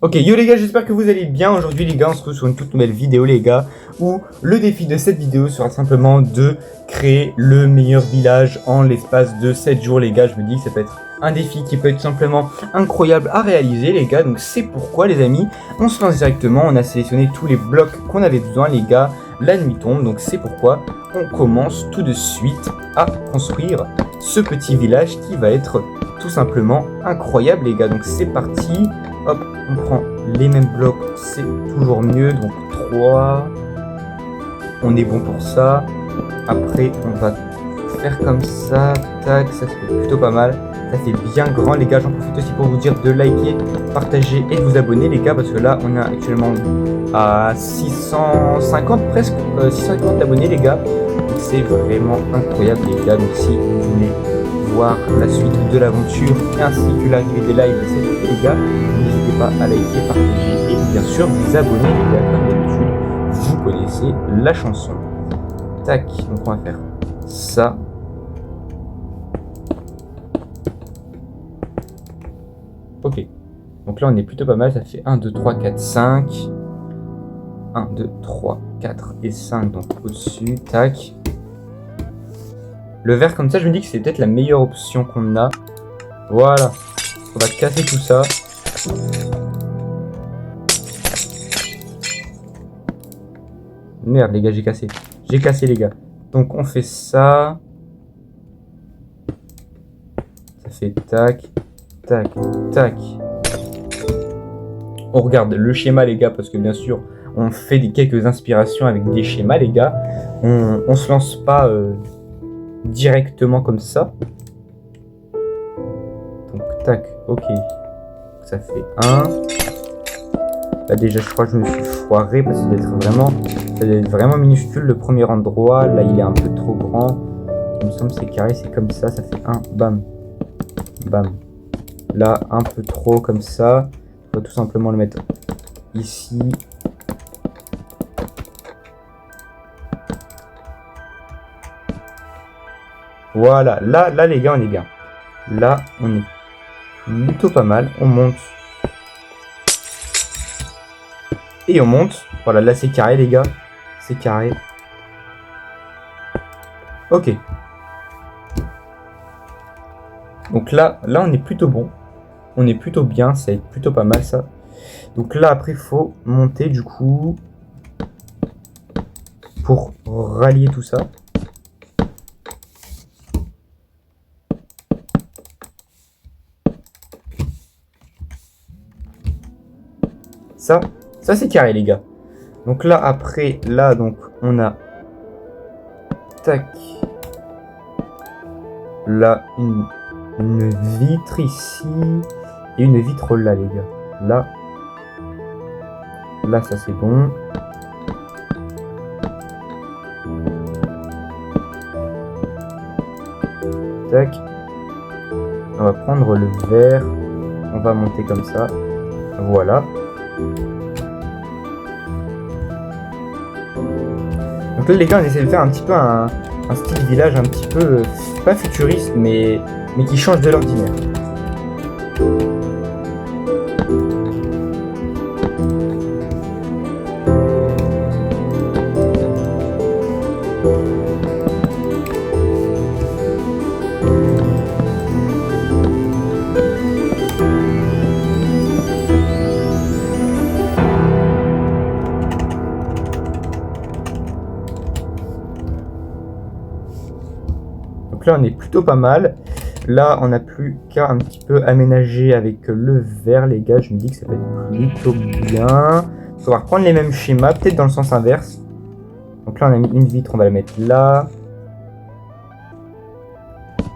Ok, yo les gars, j'espère que vous allez bien. Aujourd'hui les gars, on se retrouve sur une toute nouvelle vidéo les gars, où le défi de cette vidéo sera simplement de créer le meilleur village en l'espace de 7 jours les gars. Je me dis que ça peut être un défi qui peut être simplement incroyable à réaliser les gars. Donc c'est pourquoi les amis, on se lance directement. On a sélectionné tous les blocs qu'on avait besoin les gars. La nuit tombe, donc c'est pourquoi on commence tout de suite à construire ce petit village qui va être tout simplement incroyable les gars. Donc c'est parti. Hop, on prend les mêmes blocs, c'est toujours mieux. Donc 3, on est bon pour ça. Après, on va faire comme ça. Tac, ça fait plutôt pas mal. Ça fait bien grand les gars. J'en profite aussi pour vous dire de liker, partager et de vous abonner les gars. Parce que là, on est actuellement à 650 presque, 650 abonnés les gars. Donc c'est vraiment incroyable les gars. Donc si vous voulez voir la suite de l'aventure ainsi que l'arrivée des lives de cette vidéo les gars, n'hésitez pas à liker, partager et bien sûr vous abonner les gars comme d'habitude. Vous connaissez la chanson. Tac, donc on va faire ça. Ok, donc là on est plutôt pas mal, ça fait 1, 2, 3, 4, 5. 1, 2, 3, 4 et 5 donc au-dessus, tac. Le vert comme ça, je me dis que c'est peut-être la meilleure option qu'on a. Voilà. On va casser tout ça. Merde les gars, j'ai cassé. J'ai cassé les gars. Donc on fait ça. Ça fait tac, tac, tac. On regarde le schéma les gars parce que bien sûr on fait quelques inspirations avec des schémas les gars. On se lance pas directement comme ça. Donc tac, ok. Ça fait 1. Là déjà je crois que je me suis foiré parce que ça doit être vraiment minuscule le premier endroit. Là il est un peu trop grand. Il me semble que c'est carré, c'est comme ça. Ça fait 1, bam, bam. Là un peu trop comme ça. On va tout simplement le mettre ici. Voilà, là les gars on est bien. Là on est plutôt pas mal. On monte. Et on monte. Voilà, là c'est carré les gars. C'est carré. Ok. Donc là on est plutôt bon. On est plutôt bien, ça va être plutôt pas mal ça. Donc là après il faut monter du coup. Pour rallier tout ça. Ça c'est carré les gars. Donc là après, là donc on a tac. Là une vitre ici et une vitre là les gars. Là ça c'est bon. Tac. On va prendre le vert. On va monter comme ça. Voilà. Donc là les gars on essaie de faire un petit peu un style village un petit peu pas futuriste mais qui change de l'ordinaire. Donc là on est plutôt pas mal. Là on n'a plus qu'à un petit peu aménager avec le vert les gars. Je me dis que ça peut être plutôt bien. On va reprendre les mêmes schémas, peut-être dans le sens inverse. Donc là on a mis une vitre, on va la mettre là.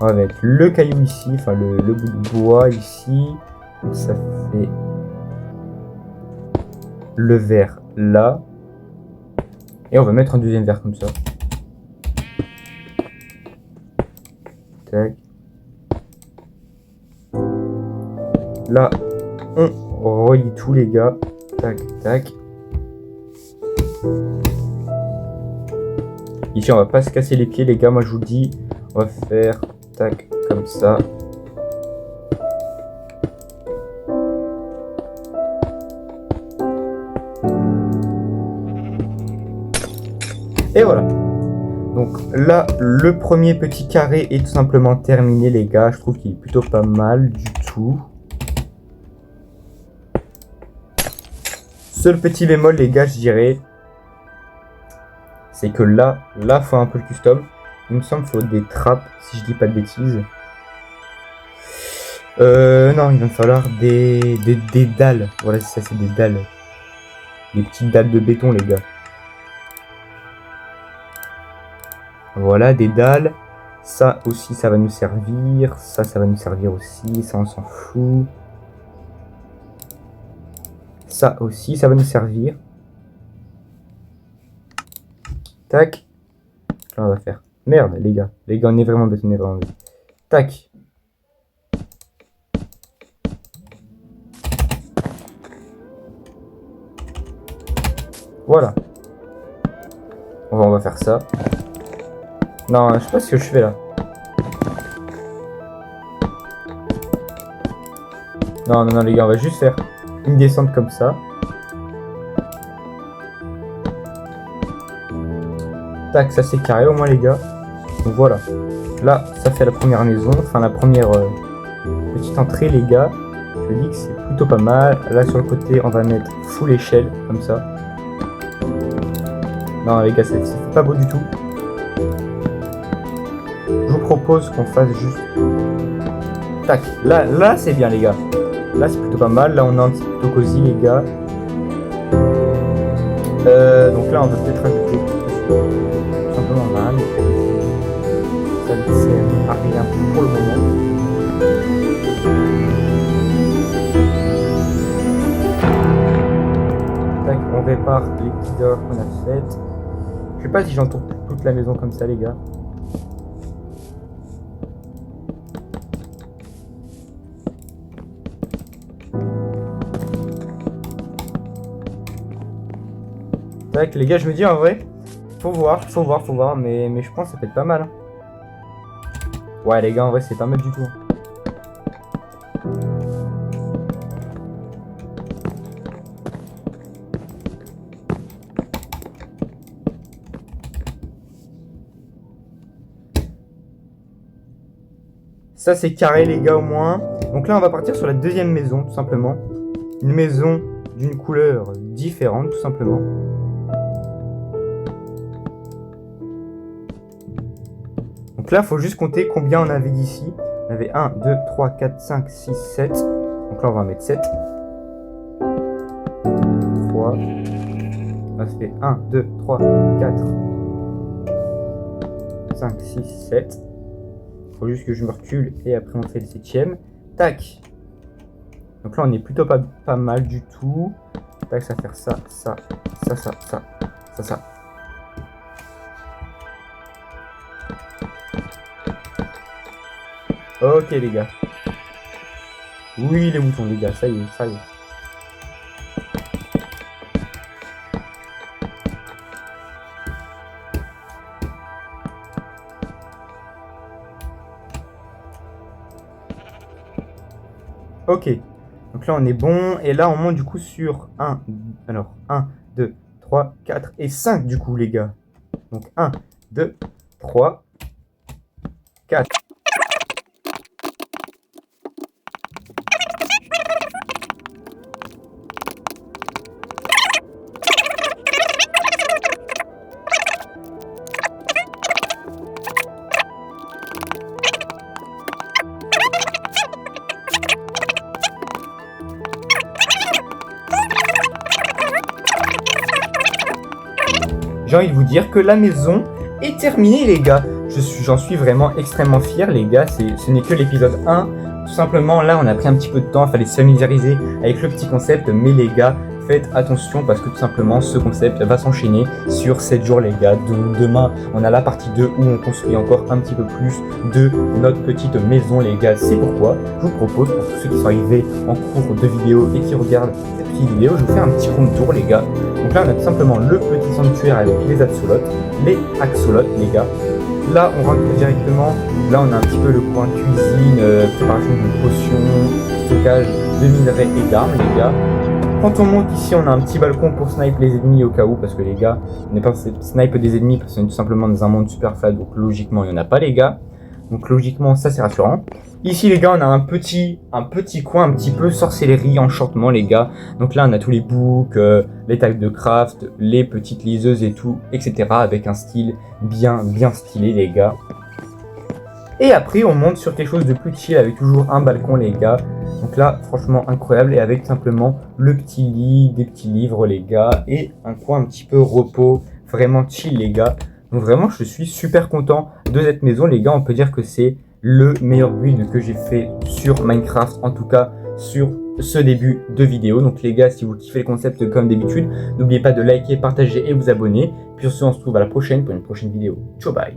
On va mettre le caillou ici, enfin le bout de bois ici. Donc ça fait le vert là. Et on va mettre un deuxième vert comme ça. Tac. Là, on relie tout les gars. Tac, tac. Ici, on va pas se casser les pieds les gars. Moi, je vous dis, on va faire tac comme ça. Et voilà. Donc là, le premier petit carré est tout simplement terminé, les gars. Je trouve qu'il est plutôt pas mal du tout. Seul petit bémol, les gars, je dirais, c'est que là, faut un peu le custom. Il me semble qu'il faut des trappes, si je dis pas de bêtises. Non, il va me falloir des dalles. Voilà, c'est ça, c'est des dalles. Des petites dalles de béton, les gars. Voilà, des dalles. Ça aussi, ça va nous servir. Ça va nous servir aussi. Ça, on s'en fout. Ça aussi, ça va nous servir. Tac. Là, on va faire. Merde, les gars. Les gars, on est vraiment bête, on est vraiment bête. Tac. Voilà. On va faire ça. Non, je sais pas ce que je fais là. Non, les gars, on va juste faire une descente comme ça. Tac, ça c'est carré au moins, les gars. Donc voilà. Là, ça fait la première maison. Enfin, la première petite entrée, les gars. Je dis que c'est plutôt pas mal. Là, sur le côté, on va mettre full échelle, comme ça. Non, les gars, c'est pas beau du tout. Je vous propose qu'on fasse juste... Tac, là c'est bien, les gars. Là, c'est plutôt pas mal. Là, on a un petit plutôt cosy, les gars. Donc là, on va peut-être rajouter tout simplement mal. Ça ne sert à rien pour le moment. Tac, on répare les petites erreurs qu'on a faites. Je sais pas si j'entoure toute la maison comme ça, les gars. Tac, les gars, je me dis en vrai, faut voir, mais je pense que ça peut être pas mal. Hein. Ouais, les gars, en vrai, c'est pas mal du tout. Hein. Ça, c'est carré, les gars, au moins. Donc là, on va partir sur la deuxième maison, tout simplement. Une maison d'une couleur différente, tout simplement. Donc là, il faut juste compter combien on avait d'ici. On avait 1, 2, 3, 4, 5, 6, 7. Donc là, on va en mettre 7. 3. Là, ça fait 1, 2, 3, 4, 5, 6, 7. Il faut juste que je me recule et après on fait le 7ème. Tac. Donc là, on est plutôt pas mal du tout. Tac, ça va faire ça, ça, ça, ça, ça, ça, ça. Ok, les gars. Oui, les boutons, les gars, ça y est, ça y est. Ok, donc là on est bon, et là on monte du coup sur 1, 2, 3, 4 et 5 du coup, les gars. Donc 1, 2, 3, 4. J'ai envie de vous dire que la maison est terminée, les gars. J'en suis vraiment extrêmement fier, les gars. Ce n'est que l'épisode 1. Tout simplement, là, on a pris un petit peu de temps. Il fallait se familiariser avec le petit concept. Mais les gars, faites attention parce que tout simplement, ce concept va s'enchaîner sur 7 jours, les gars. Donc demain, on a la partie 2 où on construit encore un petit peu plus de notre petite maison, les gars. C'est pourquoi je vous propose, pour tous ceux qui sont arrivés en cours de vidéo et qui regardent cette petite vidéo, je vous fais un petit room tour, les gars. Donc là, on a tout simplement le petit sanctuaire avec les axolotes, les gars. Là, on rentre directement. Là, on a un petit peu le coin cuisine, préparation d'une potion, stockage de minerais et d'armes, les gars. Quand on monte ici, on a un petit balcon pour sniper les ennemis au cas où, parce que les gars, on n'est pas sniper des ennemis parce qu'on est tout simplement dans un monde super flat, donc logiquement il n'y en a pas les gars. Donc logiquement ça c'est rassurant. Ici les gars, on a un petit coin un petit peu sorcellerie, enchantement les gars. Donc là on a tous les books, les tags de craft, les petites liseuses et tout, etc. Avec un style bien stylé les gars. Et après on monte sur quelque chose de plus chill avec toujours un balcon les gars. Donc là franchement incroyable et avec simplement le petit lit, des petits livres les gars et un coin un petit peu repos, vraiment chill les gars. Donc vraiment je suis super content de cette maison les gars, on peut dire que c'est le meilleur build que j'ai fait sur Minecraft, en tout cas sur ce début de vidéo. Donc les gars, si vous kiffez le concept comme d'habitude, n'oubliez pas de liker, partager et vous abonner. Puis sur ce, on se retrouve à la prochaine pour une prochaine vidéo. Ciao bye.